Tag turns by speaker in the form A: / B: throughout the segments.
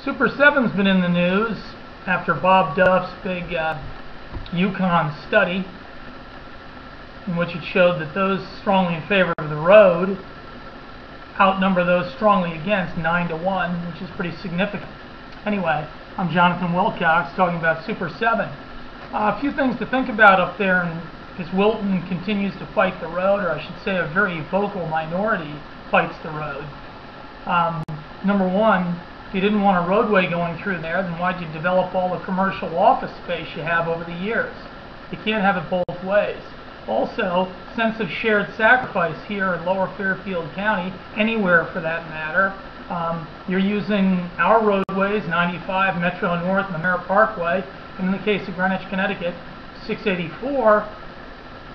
A: Super 7's been in the news after Bob Duff's big Yukon study, in which it showed that those strongly in favor of the road outnumber those strongly against 9-to-1, which is pretty significant. Anyway, I'm Jonathan Wilcox talking about Super 7. A few things to think about up there, and as Wilton continues to fight the road, or I should say a very vocal minority fights the road. Number one, if you didn't want a roadway going through there, then why'd you develop all the commercial office space you have over the years? You can't have it both ways. Also, sense of shared sacrifice here in Lower Fairfield County, anywhere for that matter. You're using our roadways, 95, Metro North, and the Merritt Parkway, and in the case of Greenwich, Connecticut, 684,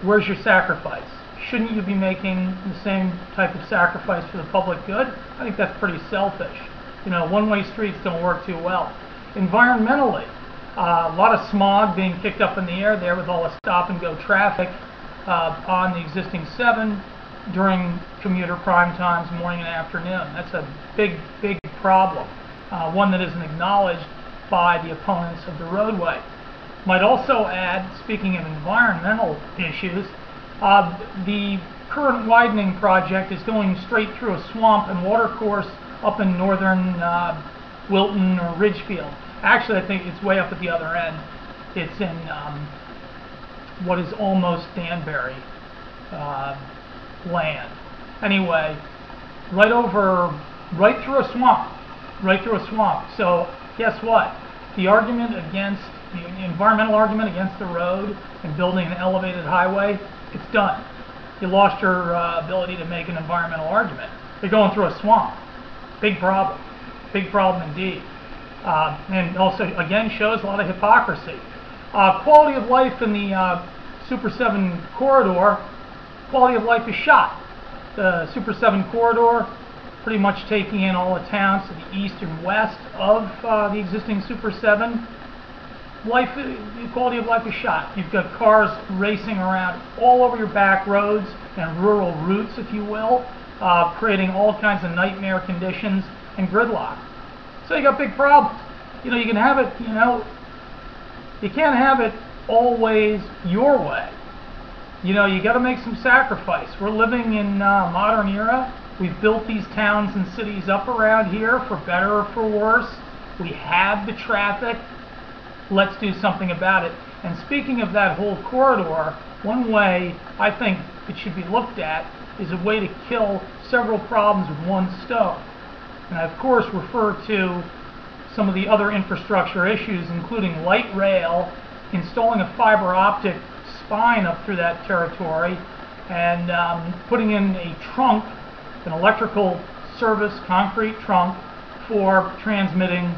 A: where's your sacrifice? Shouldn't you be making the same type of sacrifice for the public good? I think that's pretty selfish. You know, one-way streets don't work too well. Environmentally, a lot of smog being kicked up in the air there with all the stop-and-go traffic on the existing 7 during commuter prime times, morning and afternoon. That's a big, big problem, one that isn't acknowledged by the opponents of the roadway. Might also add, speaking of environmental issues, the current widening project is going straight through a swamp and watercourse up in northern Wilton or Ridgefield. Actually, I think it's way up at the other end. It's in what is almost Danbury land. Anyway, right through a swamp. So guess what? The argument against the environmental argument against the road and building an elevated highway, it's done. You lost your ability to make an environmental argument. You're going through a swamp. Big problem indeed. And also, again, shows a lot of hypocrisy. Quality of life in the Super 7 corridor, quality of life is shot. The Super 7 corridor pretty much taking in all the towns to the east and west of the existing Super 7. The quality of life is shot. You've got cars racing around all over your back roads and rural routes, if you will, creating all kinds of nightmare conditions and gridlock. So you got big problems. You know, you can have it, you can't have it always your way. You know, you got to make some sacrifice. We're living in a modern era. We've built these towns and cities up around here for better or for worse. We have the traffic. Let's do something about it. And speaking of that whole corridor, one way I think it should be looked at is a way to kill several problems with one stone. And I, of course, refer to some of the other infrastructure issues, including light rail, installing a fiber optic spine up through that territory, and putting in a trunk, an electrical service concrete trunk for transmitting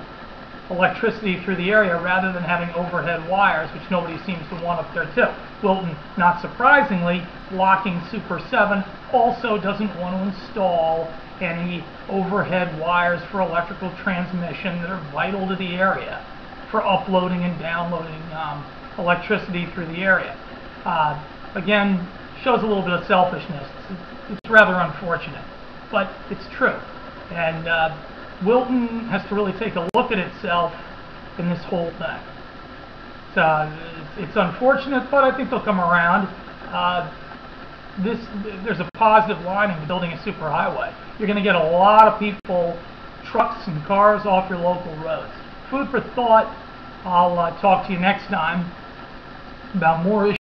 A: electricity through the area rather than having overhead wires, which nobody seems to want up there too. Wilton, not surprisingly, blocking Super 7, also doesn't want to install any overhead wires for electrical transmission that are vital to the area for uploading and downloading electricity through the area. Again, shows a little bit of selfishness. It's rather unfortunate, but it's true. And Wilton has to really take a look at itself in this whole thing. It's unfortunate, but I think they'll come around. There's a positive line in building a superhighway. You're going to get a lot of people, trucks and cars off your local roads. Food for thought. I'll talk to you next time about more issues.